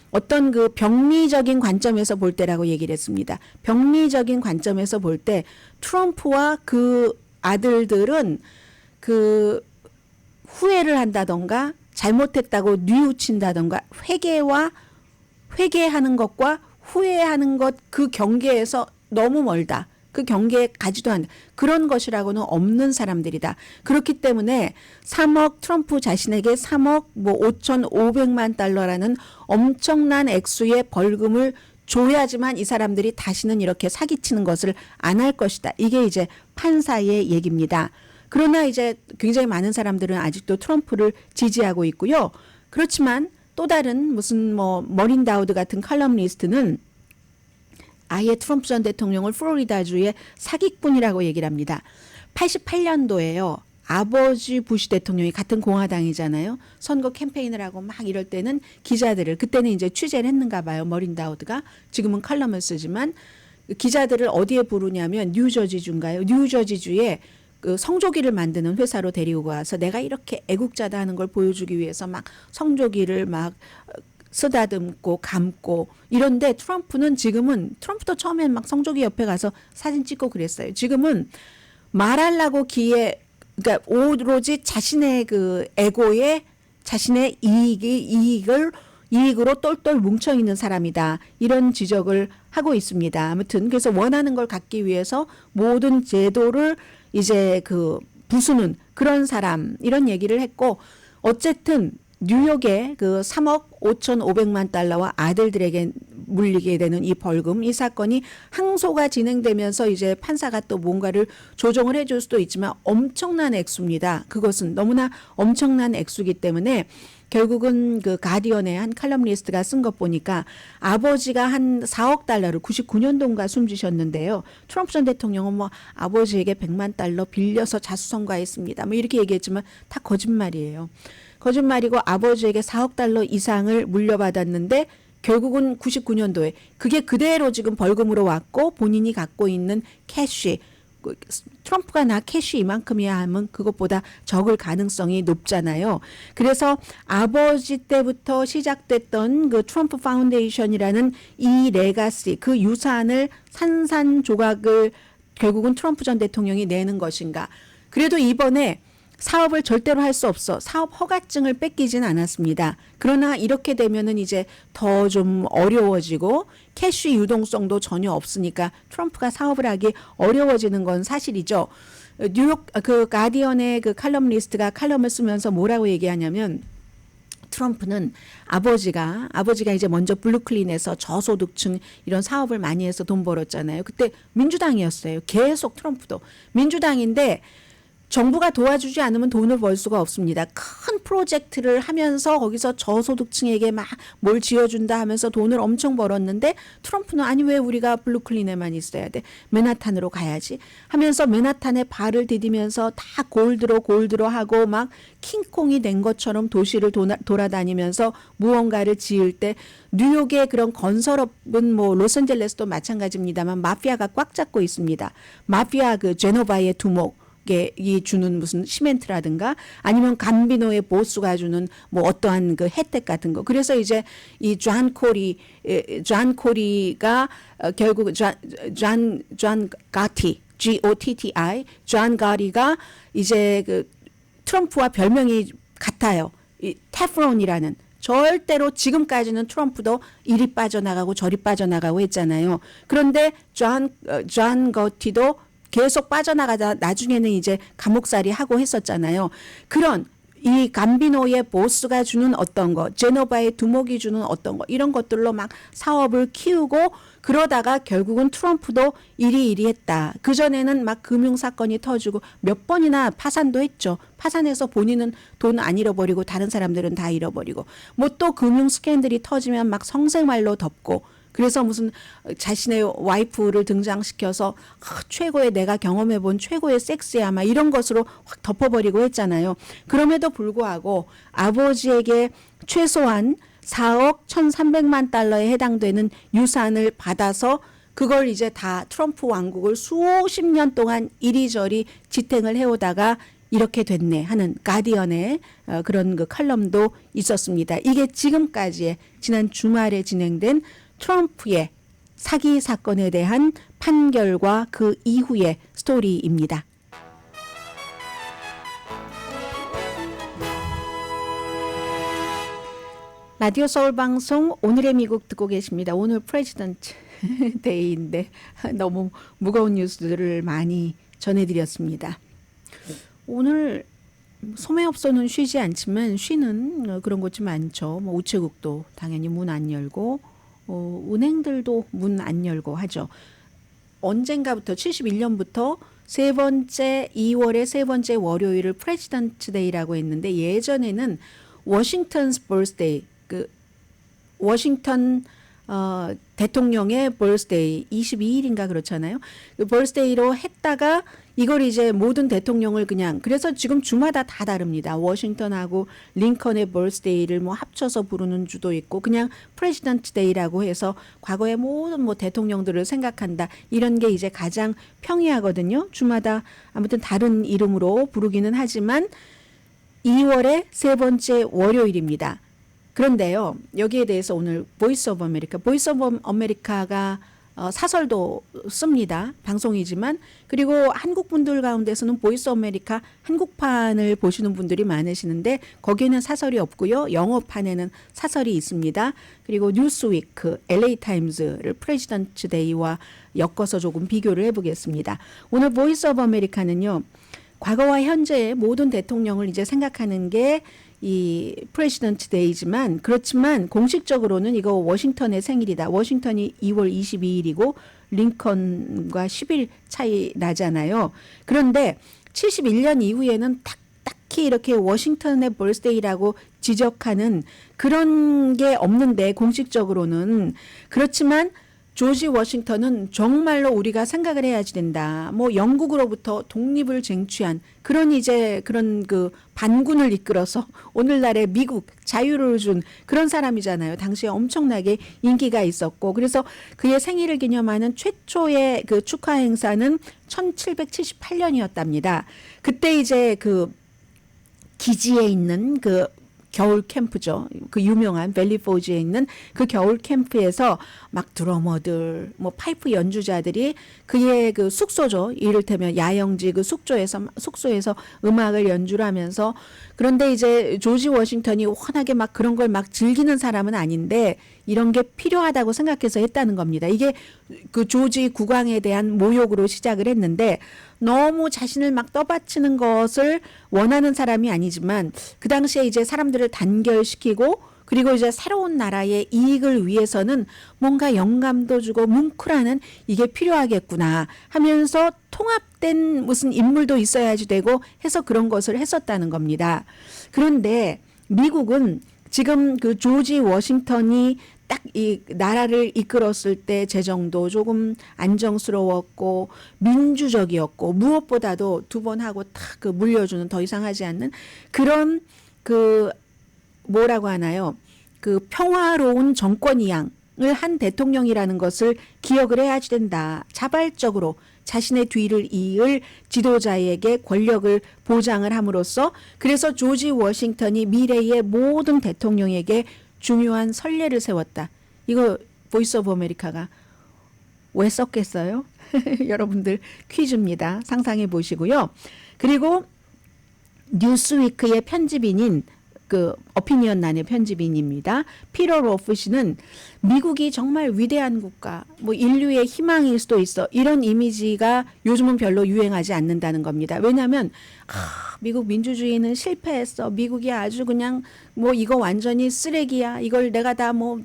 어떤 그 병리적인 관점에서 볼 때라고 얘기를 했습니다. 병리적인 관점에서 볼 때 트럼프와 그 아들들은 그 후회를 한다던가 잘못했다고 뉘우친다던가 회개하는 것과 후회하는 것 그 경계에서 너무 멀다. 그 경계에 가지도 않는 그런 것이라고는 없는 사람들이다. 그렇기 때문에 트럼프 자신에게 3억 뭐 5,500만 달러라는 엄청난 액수의 벌금을 줘야지만 이 사람들이 다시는 이렇게 사기치는 것을 안 할 것이다. 이게 이제 판사의 얘기입니다. 그러나 이제 굉장히 많은 사람들은 아직도 트럼프를 지지하고 있고요. 그렇지만 또 다른 무슨 뭐 머린 다우드 같은 칼럼니스트는 아예 트럼프 전 대통령을 플로리다주의 사기꾼이라고 얘기를 합니다. 88년도에요. 아버지 부시 대통령이 같은 공화당이잖아요. 선거 캠페인을 하고 막 이럴 때는 기자들을 그때는 이제 취재를 했는가 봐요. 머린 다우드가 지금은 칼럼을 쓰지만 기자들을 어디에 부르냐면 뉴저지주인가요? 뉴저지주에 그 성조기를 만드는 회사로 데리고 가서 내가 이렇게 애국자다 하는 걸 보여주기 위해서 막 성조기를 막 쓰다듬고 감고 이런데 트럼프도 처음엔 막 성조기 옆에 가서 사진 찍고 그랬어요. 지금은 말하려고 그러니까 오로지 자신의 그 에고에 자신의 이익으로 똘똘 뭉쳐 있는 사람이다. 이런 지적을 하고 있습니다. 아무튼 그래서 원하는 걸 갖기 위해서 모든 제도를 이제 그 부수는 그런 사람 이런 얘기를 했고 어쨌든 뉴욕의 그 3억 5,500만 달러와 아들들에게 물리게 되는 이 벌금, 이 사건이 항소가 진행되면서 이제 판사가 또 뭔가를 조정을 해줄 수도 있지만 엄청난 액수입니다. 그것은 너무나 엄청난 액수이기 때문에 결국은 그 가디언의 한 칼럼니스트가 쓴 것 보니까 아버지가 한 4억 달러를 99년도인가 숨지셨는데요. 트럼프 전 대통령은 뭐 아버지에게 100만 달러 빌려서 자수성가했습니다. 뭐 이렇게 얘기했지만 다 거짓말이에요. 거짓말이고 아버지에게 4억 달러 이상을 물려받았는데 결국은 99년도에 그게 그대로 지금 벌금으로 왔고 본인이 갖고 있는 캐시 트럼프가 나 캐시 이만큼이야 하면 그것보다 적을 가능성이 높잖아요. 그래서 아버지 때부터 시작됐던 그 트럼프 파운데이션이라는 이 레가시 그 유산을 산산조각을 결국은 트럼프 전 대통령이 내는 것인가. 그래도 이번에 사업을 절대로 할 수 없어. 사업 허가증을 뺏기진 않았습니다. 그러나 이렇게 되면은 이제 더 좀 어려워지고 캐시 유동성도 전혀 없으니까 트럼프가 사업을 하기 어려워지는 건 사실이죠. 뉴욕 그 가디언의 그 칼럼니스트가 칼럼을 쓰면서 뭐라고 얘기하냐면 트럼프는 아버지가 이제 먼저 블루클린에서 저소득층 이런 사업을 많이 해서 돈 벌었잖아요. 그때 민주당이었어요. 계속 트럼프도 민주당인데 정부가 도와주지 않으면 돈을 벌 수가 없습니다. 큰 프로젝트를 하면서 거기서 저소득층에게 막 뭘 지어준다 하면서 돈을 엄청 벌었는데 트럼프는 아니 왜 우리가 블루클린에만 있어야 돼? 맨하탄으로 가야지 하면서 맨하탄에 발을 디디면서 다 골드로 하고 막 킹콩이 된 것처럼 도시를 돌아다니면서 무언가를 지을 때 뉴욕의 그런 건설업은 뭐 로스앤젤레스도 마찬가지입니다만 마피아가 꽉 잡고 있습니다. 마피아 그 제노바의 두목 이 주는 무슨 시멘트라든가 아니면 감비노의 보스가 주는 뭐 어떠한 그 혜택 같은 거. 그래서 이제 이 존 코리가 결국 존 가티 GOTTI 존 가리가 이제 그 트럼프와 별명이 같아요. 이 테프론이라는 절대로 지금까지는 트럼프도 이리 빠져나가고 저리 빠져나가고 했잖아요. 그런데 존 거티도 계속 빠져나가다 나중에는 이제 감옥살이 하고 했었잖아요. 그런 이 감비노의 보스가 주는 어떤 거, 제노바의 두목이 주는 어떤 거, 이런 것들로 막 사업을 키우고 그러다가 결국은 트럼프도 이리이리했다. 그전에는 막 금융사건이 터지고 몇 번이나 파산도 했죠. 파산해서 본인은 돈 안 잃어버리고 다른 사람들은 다 잃어버리고 뭐 또 금융 스캔들이 터지면 막 성색말로 덮고 그래서 무슨 자신의 와이프를 등장시켜서 최고의 내가 경험해본 최고의 섹스야 막 이런 것으로 확 덮어버리고 했잖아요. 그럼에도 불구하고 아버지에게 최소한 4억 1,300만 달러에 해당되는 유산을 받아서 그걸 이제 다 트럼프 왕국을 수십 년 동안 이리저리 지탱을 해오다가 이렇게 됐네 하는 가디언의 그런 그 칼럼도 있었습니다. 이게 지금까지의 지난 주말에 진행된 트럼프의 사기 사건에 대한 판결과 그 이후의 스토리입니다. 라디오 서울 방송 오늘의 미국 듣고 계십니다. 오늘 프레지던트 데이인데 너무 무거운 뉴스들을 많이 전해드렸습니다. 오늘 소매업소는 쉬지 않지만 쉬는 그런 곳이 많죠. 뭐 우체국도 당연히 문 안 열고 은행들도 문 안 열고 하죠. 언젠가부터 71년부터 세 번째 2월의 세 번째 월요일을 프레지던트 데이라고 했는데 예전에는 워싱턴's birthday 그 워싱턴 대통령의 birthday 22일인가 그렇잖아요. 그 birthday로 했다가 이걸 이제 모든 대통령을 그냥 그래서 지금 주마다 다 다릅니다. 워싱턴하고 링컨의 birthday를 뭐 합쳐서 부르는 주도 있고 그냥 프레지던트 데이라고 해서 과거의 모든 뭐 대통령들을 생각한다 이런 게 이제 가장 평이하거든요. 주마다 아무튼 다른 이름으로 부르기는 하지만 2월의 세 번째 월요일입니다. 그런데요, 여기에 대해서 오늘 보이스 오브 아메리카가 사설도 씁니다. 방송이지만 그리고 한국 분들 가운데서는 보이스 오브 아메리카 한국판을 보시는 분들이 많으시는데 거기에는 사설이 없고요. 영어판에는 사설이 있습니다. 그리고 뉴스위크, LA 타임즈를 프레지던트 데이와 엮어서 조금 비교를 해보겠습니다. 오늘 보이스 오브 아메리카는요. 과거와 현재의 모든 대통령을 이제 생각하는 게 이 프레지던트 데이지만 그렇지만 공식적으로는 이거 워싱턴의 생일이다. 워싱턴이 2월 22일이고 링컨과 10일 차이 나잖아요. 그런데 71년 이후에는 딱히 이렇게 워싱턴의 birthday라고 지적하는 그런 게 없는데 공식적으로는 그렇지만 조지 워싱턴은 정말로 우리가 생각을 해야지 된다. 뭐 영국으로부터 독립을 쟁취한 그런 이제 그런 그 반군을 이끌어서 오늘날의 미국 자유를 준 그런 사람이잖아요. 당시에 엄청나게 인기가 있었고 그래서 그의 생일을 기념하는 최초의 그 축하 행사는 1778년이었답니다. 그때 이제 그 기지에 있는 그 겨울 캠프죠. 그 유명한 밸리포지에 있는 그 겨울 캠프에서 막 드러머들, 뭐 파이프 연주자들이 그의 그 숙소죠. 이를테면 야영지 그 숙소에서 음악을 연주를 하면서 그런데 이제 조지 워싱턴이 워낙에 막 그런 걸 막 즐기는 사람은 아닌데 이런 게 필요하다고 생각해서 했다는 겁니다. 이게 그 조지 국왕에 대한 모욕으로 시작을 했는데 너무 자신을 막 떠받치는 것을 원하는 사람이 아니지만 그 당시에 이제 사람들을 단결시키고 그리고 이제 새로운 나라의 이익을 위해서는 뭔가 영감도 주고 뭉클하는 이게 필요하겠구나 하면서 통합된 무슨 인물도 있어야지 되고 해서 그런 것을 했었다는 겁니다. 그런데 미국은 지금 그 조지 워싱턴이 딱 이 나라를 이끌었을 때 재정도 조금 안정스러웠고 민주적이었고 무엇보다도 두 번 하고 딱 그 물려주는 더 이상 하지 않는 그런 그 뭐라고 하나요? 그 평화로운 정권 이양을 한 대통령이라는 것을 기억을 해야지 된다. 자발적으로 자신의 뒤를 이을 지도자에게 권력을 보장을 함으로써 그래서 조지 워싱턴이 미래의 모든 대통령에게 중요한 선례를 세웠다. 이거 보이스 오브 아메리카가 왜 썼겠어요? 여러분들 퀴즈입니다. 상상해 보시고요. 그리고 뉴스위크의 편집인인 그 어피니언란의 편집인입니다. 피터 로프 씨는 미국이 정말 위대한 국가, 뭐 인류의 희망일 수도 있어. 이런 이미지가 요즘은 별로 유행하지 않는다는 겁니다. 왜냐하면 미국 민주주의는 실패했어. 미국이 아주 그냥 뭐 이거 완전히 쓰레기야. 이걸 내가 다 뭐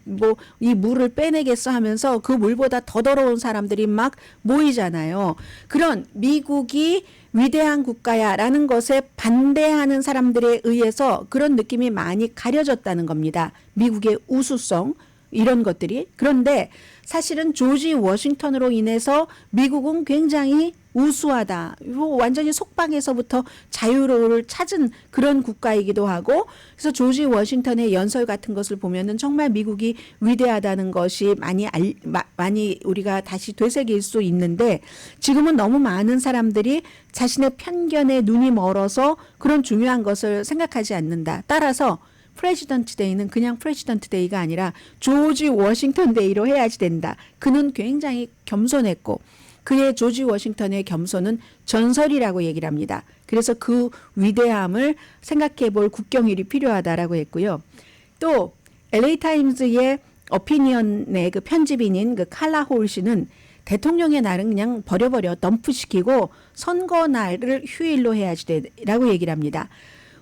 이 물을 빼내겠어 하면서 그 물보다 더 더러운 사람들이 막 모이잖아요. 그런 미국이 위대한 국가야라는 것에 반대하는 사람들에 의해서 그런 느낌이 많이 가려졌다는 겁니다. 미국의 우수성 이런 것들이. 그런데 사실은 조지 워싱턴으로 인해서 미국은 굉장히 우수하다. 완전히 속박에서부터 자유를 찾은 그런 국가이기도 하고, 그래서 조지 워싱턴의 연설 같은 것을 보면은 정말 미국이 위대하다는 것이 많이 우리가 다시 되새길 수 있는데, 지금은 너무 많은 사람들이 자신의 편견에 눈이 멀어서 그런 중요한 것을 생각하지 않는다. 따라서 프레지던트 데이는 그냥 프레지던트 데이가 아니라 조지 워싱턴 데이로 해야지 된다. 그는 굉장히 겸손했고 그의 조지 워싱턴의 겸손은 전설이라고 얘기를 합니다. 그래서 그 위대함을 생각해 볼 국경일이 필요하다라고 했고요. 또 LA 타임즈의 어피니언의 그 편집인인 그 칼라 홀 씨는 대통령의 날은 그냥 버려버려 덤프시키고 선거 날을 휴일로 해야지 되라고 얘기를 합니다.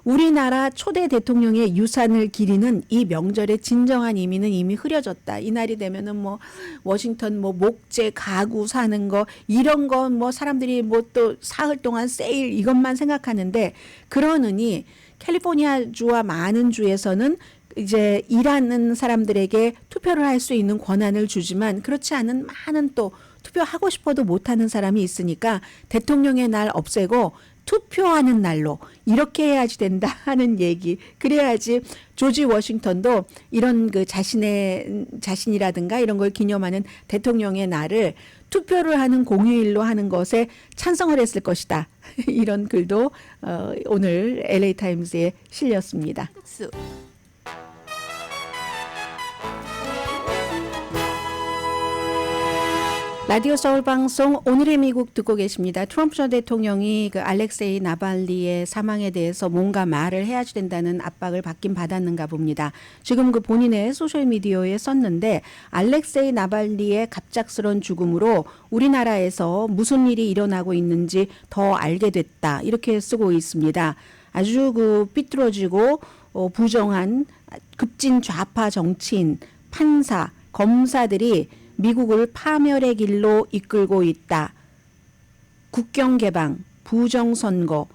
우리나라 초대 대통령의 유산을 기리는 이 명절의 진정한 의미는 이미 흐려졌다. 이 날이 되면은 뭐 워싱턴 뭐 목재 가구 사는 거 이런 거 뭐 사람들이 뭐 또 사흘 동안 세일 이것만 생각하는데 그러느니 캘리포니아 주와 많은 주에서는 이제 일하는 사람들에게 투표를 할 수 있는 권한을 주지만 그렇지 않은 많은 또 투표하고 싶어도 못하는 사람이 있으니까 대통령의 날 없애고 투표하는 날로 이렇게 해야지 된다 하는 얘기. 그래야지 조지 워싱턴도 이런 그 자신이라든가 이런 걸 기념하는 대통령의 날을 투표를 하는 공휴일로 하는 것에 찬성을 했을 것이다. 이런 글도 오늘 LA 타임스에 실렸습니다. 라디오 서울 방송 오늘의 미국 듣고 계십니다. 트럼프 전 대통령이 그 알렉세이 나발리의 사망에 대해서 뭔가 말을 해야지 된다는 압박을 받긴 받았는가 봅니다. 지금 그 본인의 소셜 미디어에 썼는데 알렉세이 나발리의 갑작스런 죽음으로 우리나라에서 무슨 일이 일어나고 있는지 더 알게 됐다. 이렇게 쓰고 있습니다. 아주 그 삐뚤어지고 부정한 급진 좌파 정치인, 판사, 검사들이 미국을 파멸의 길로 이끌고 있다. 국경 개방, 부정선거,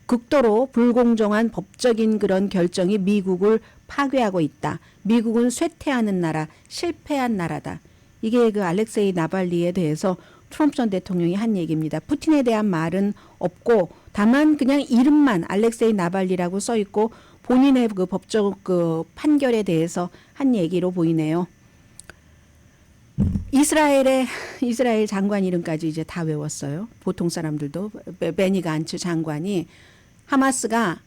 극도로 불공정한 법적인 그런 결정이 미국을 파괴하고 있다. 미국은 쇠퇴하는 나라, 실패한 나라다. 이게 그 알렉세이 나발리에 대해서 트럼프 전 대통령이 한 얘기입니다. 푸틴에 대한 말은 없고 다만 그냥 이름만 알렉세이 나발리라고 써 있고 본인의 그 법적 그 판결에 대해서 한 얘기로 보이네요. 이스라엘 장관 이름까지 이제 다 외웠어요. 보통 사람들도. 베니 간츠 장관이 하마스가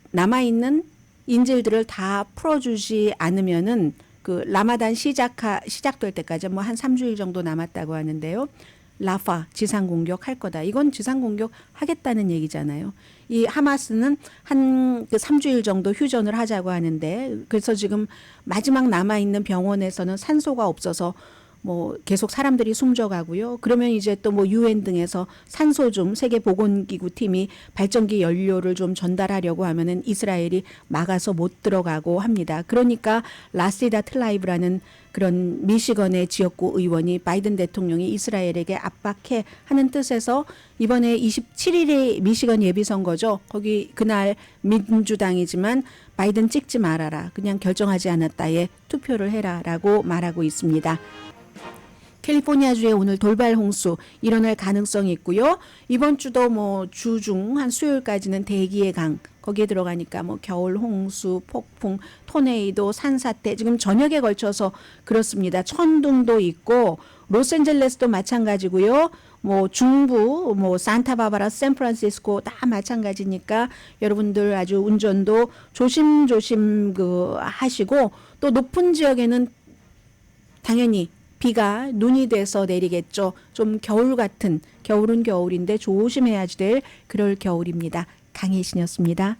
남아있는 인질들을 다 풀어주지 않으면은 그 라마단 시작될 때까지 뭐 한 3주일 정도 남았다고 하는데요. 라파 지상 공격할 거다. 이건 지상 공격 하겠다는 얘기잖아요. 이 하마스는 한 그 3주일 정도 휴전을 하자고 하는데 그래서 지금 마지막 남아 있는 병원에서는 산소가 없어서 뭐 계속 사람들이 숨져가고요. 그러면 이제 또 뭐 유엔 등에서 산소 좀 세계 보건기구 팀이 발전기 연료를 좀 전달하려고 하면은 이스라엘이 막아서 못 들어가고 합니다. 그러니까 라시다 틀라이브라는 그런 미시건의 지역구 의원이 바이든 대통령이 이스라엘에게 압박해 하는 뜻에서 이번에 27일에 미시건 예비선거죠. 거기 그날 민주당이지만 바이든 찍지 말아라. 그냥 결정하지 않았다에 투표를 해라라고 말하고 있습니다. 캘리포니아주에 오늘 돌발 홍수 일어날 가능성이 있고요. 이번 주도 뭐 주중 한 수요일까지는 대기의 강 거기에 들어가니까 뭐 겨울 홍수, 폭풍, 토네이도, 산사태 지금 저녁에 걸쳐서 그렇습니다. 천둥도 있고 로스앤젤레스도 마찬가지고요. 뭐 중부, 뭐 산타바바라, 샌프란시스코 다 마찬가지니까 여러분들 아주 운전도 조심조심 그 하시고 또 높은 지역에는 당연히 비가 눈이 돼서 내리겠죠. 좀 겨울 같은 겨울은 겨울인데 조심해야지 될 그럴 겨울입니다. 강혜신이었습니다.